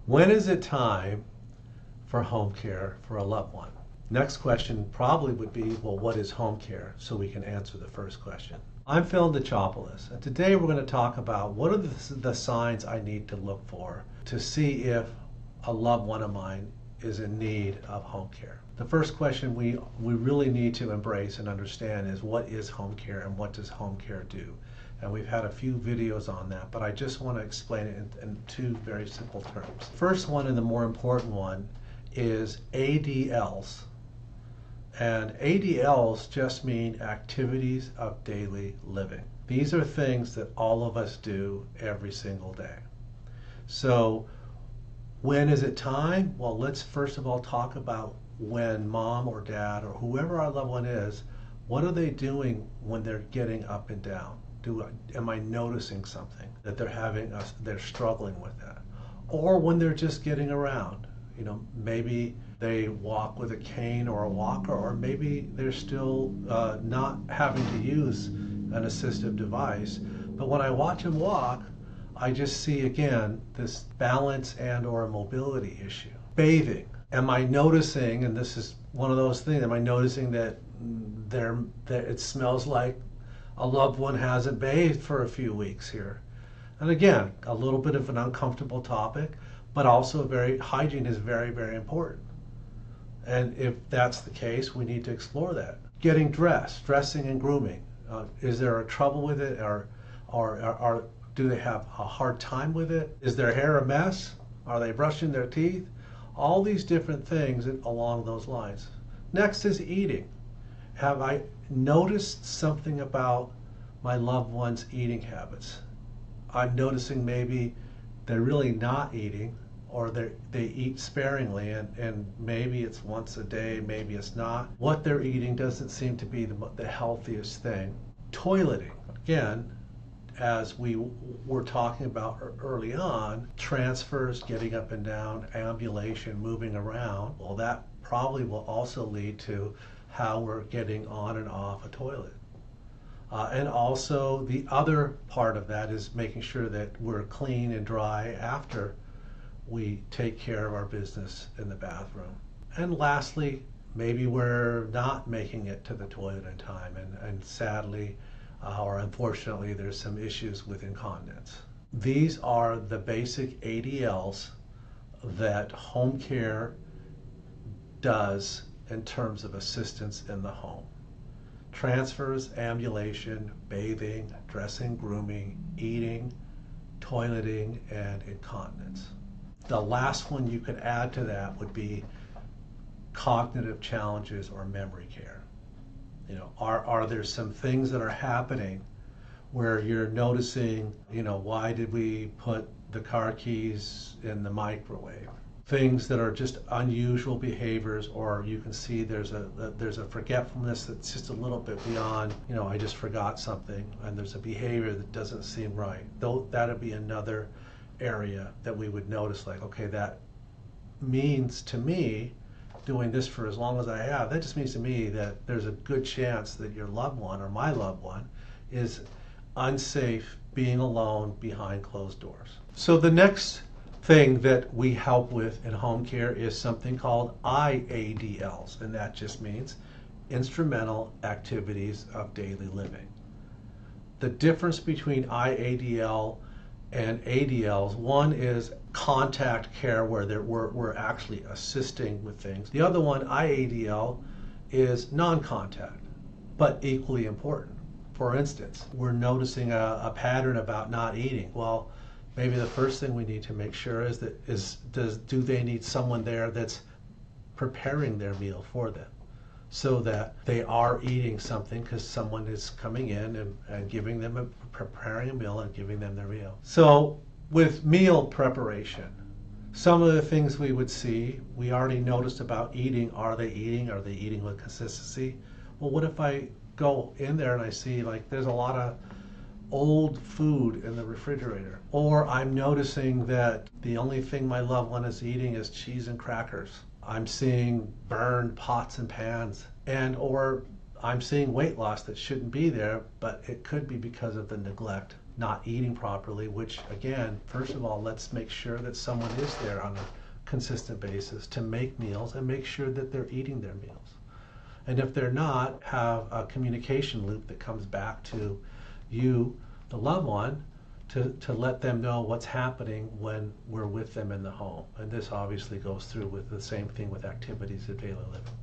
When is it time for home care for a loved one? Next question probably would be, well, what is home care? So we can answer the first question. I'm Phil Natsiopoulos, and today we're going to talk about what are the signs I need to look for to see if a loved one of mine is in need of home care. The first question we really need to embrace and understand is, what is home care and what does home care do? And we've had a few videos on that, but I just want to explain it in two very simple terms. First one, and the more important one, is ADLs. And ADLs just mean activities of daily living. These are things that all of us do every single day. So when is it time? Well, let's first of all talk about when mom or dad or whoever our loved one is, what are they doing when they're getting up and down? Am I noticing something that they're struggling with that? Or when they're just getting around, maybe they walk with a cane or a walker, or maybe they're still not having to use an assistive device. But when I watch them walk, I just see again this balance and or a mobility issue. Bathing. Am I noticing, and this is one of those things, am I noticing that it smells like a loved one hasn't bathed for a few weeks here? And again, a little bit of an uncomfortable topic, but also hygiene is very, very important. And if that's the case, we need to explore that. Getting dressed, dressing and grooming. Is there a trouble with it, or do they have a hard time with it? Is their hair a mess? Are they brushing their teeth? All these different things along those lines. Next is eating. Have I noticed something about my loved one's eating habits? I'm noticing maybe they're really not eating, or they eat sparingly, and maybe it's once a day, maybe it's not. What they're eating doesn't seem to be the healthiest thing. Toileting. Again, as we were talking about early on, transfers, getting up and down, ambulation, moving around, well, that probably will also lead to how we're getting on and off a toilet. And also the other part of that is making sure that we're clean and dry after we take care of our business in the bathroom. And lastly, maybe we're not making it to the toilet in time, and sadly or unfortunately there's some issues with incontinence. These are the basic ADLs that home care does in terms of assistance in the home. Transfers, ambulation, bathing, dressing, grooming, eating, toileting, and incontinence. The last one you could add to that would be cognitive challenges or memory care. Are there some things that are happening where you're noticing, why did we put the car keys in the microwave? Things that are just unusual behaviors, or you can see there's a forgetfulness that's just a little bit beyond, I just forgot something, and there's a behavior that doesn't seem right. That'd be another area that we would notice, like, okay, that means to me, doing this for as long as I have, that just means to me that there's a good chance that your loved one or my loved one is unsafe being alone behind closed doors. So the next thing that we help with in home care is something called IADLs, and that just means instrumental activities of daily living. The difference between IADL and ADLs, one is contact care where we're actually assisting with things. The other one, IADL, is non-contact, but equally important. For instance, we're noticing a pattern about not eating. Well, maybe the first thing we need to make sure is do they need someone there that's preparing their meal for them, so that they are eating something because someone is coming in and giving them preparing a meal and giving them their meal. So with meal preparation, some of the things we would see, we already noticed about eating. Are they eating? Are they eating with consistency? Well, what if I go in there and I see like there's a lot of old food in the refrigerator, or I'm noticing that the only thing my loved one is eating is cheese and crackers. I'm seeing burned pots and pans, or I'm seeing weight loss that shouldn't be there, but it could be because of the neglect not eating properly, which again, first of all, let's make sure that someone is there on a consistent basis to make meals and make sure that they're eating their meals. And if they're not, have a communication loop that comes back to you, the loved one, to let them know what's happening when we're with them in the home. And this obviously goes through with the same thing with activities of daily living.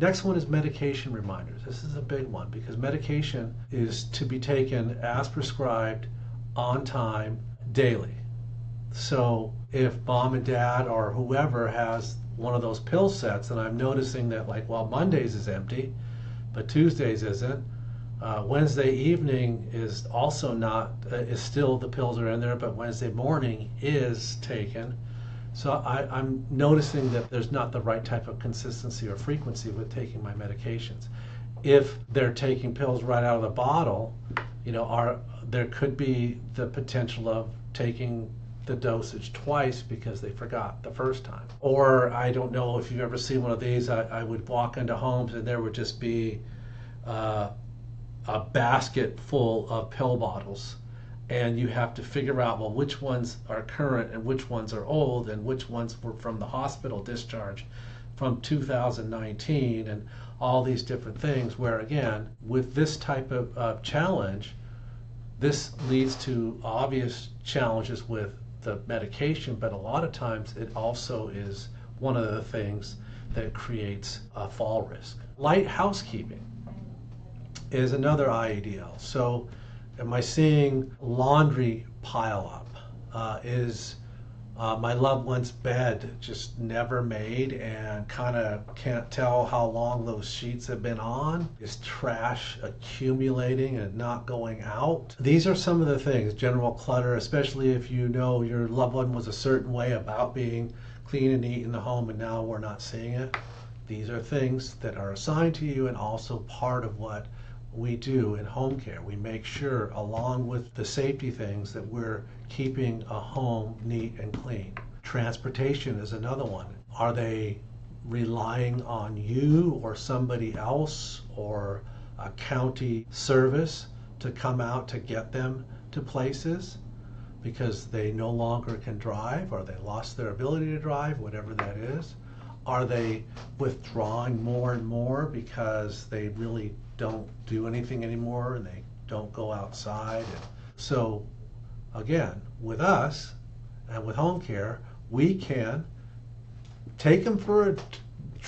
Next one is medication reminders. This is a big one because medication is to be taken as prescribed on time daily. So if mom and dad or whoever has one of those pill sets, and I'm noticing that like, well, Mondays is empty, but Tuesdays isn't. Wednesday evening is also not, is still the pills are in there, but Wednesday morning is taken. So I'm noticing that there's not the right type of consistency or frequency with taking my medications. If they're taking pills right out of the bottle, you know, there could be the potential of taking the dosage twice because they forgot the first time. Or I don't know if you've ever seen one of these, I would walk into homes and there would just be a basket full of pill bottles. And you have to figure out, well, which ones are current and which ones are old and which ones were from the hospital discharge from 2019 and all these different things where, again, with this type of challenge, this leads to obvious challenges with the medication, but a lot of times it also is one of the things that creates a fall risk. Light housekeeping is another IADL. So am I seeing laundry pile up? Is my loved one's bed just never made and kind of can't tell how long those sheets have been on? Is trash accumulating and not going out? These are some of the things, general clutter, especially if you know your loved one was a certain way about being clean and neat in the home and now we're not seeing it. These are things that are assigned to you and also part of what we do in home care. We make sure, along with the safety things, that we're keeping a home neat and clean. Transportation is another one. Are they relying on you or somebody else or a county service to come out to get them to places because they no longer can drive or they lost their ability to drive, whatever that is? Are they withdrawing more and more because they really don't do anything anymore and they don't go outside? And so again, with us and with home care, we can take them for a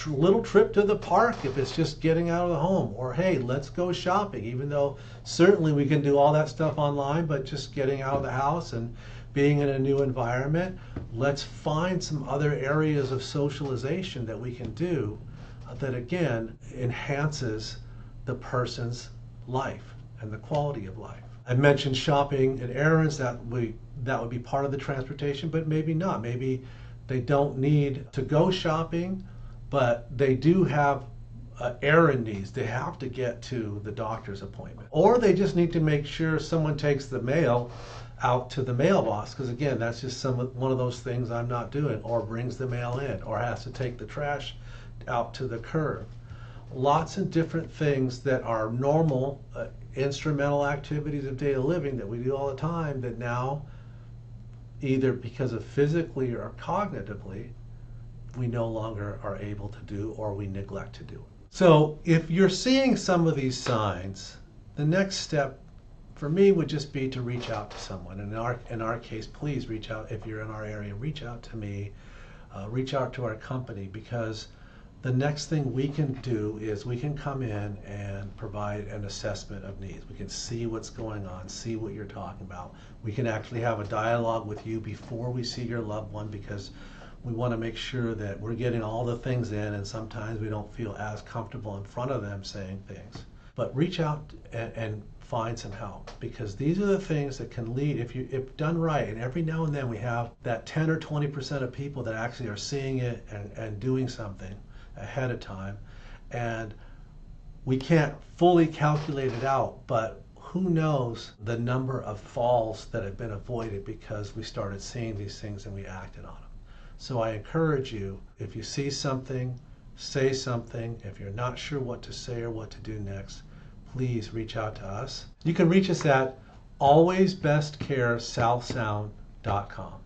little trip to the park if it's just getting out of the home, or hey, let's go shopping, even though certainly we can do all that stuff online, but just getting out of the house and being in a new environment, let's find some other areas of socialization that we can do that again enhances the person's life and the quality of life. I mentioned shopping and errands, that would be part of the transportation, but maybe not. Maybe they don't need to go shopping, but they do have errand needs. They have to get to the doctor's appointment. Or they just need to make sure someone takes the mail out to the mailbox, because again, that's just one of those things I'm not doing, or brings the mail in, or has to take the trash out to the curb. Lots of different things that are normal instrumental activities of daily living that we do all the time that now, either because of physically or cognitively, we no longer are able to do or we neglect to do. So if you're seeing some of these signs, the next step for me would just be to reach out to someone. In our case, please reach out. If you're in our area, reach out to me, reach out to our company, because the next thing we can do is we can come in and provide an assessment of needs. We can see what's going on, see what you're talking about. We can actually have a dialogue with you before we see your loved one, because we want to make sure that we're getting all the things in, and sometimes we don't feel as comfortable in front of them saying things. But reach out and find some help, because these are the things that can lead, if done right, and every now and then we have that 10 or 20% of people that actually are seeing it and doing something ahead of time, and we can't fully calculate it out, but who knows the number of falls that have been avoided because we started seeing these things and we acted on them. So I encourage you, if you see something, say something. If you're not sure what to say or what to do next, please reach out to us. You can reach us at alwaysbestcaresouthsound.com.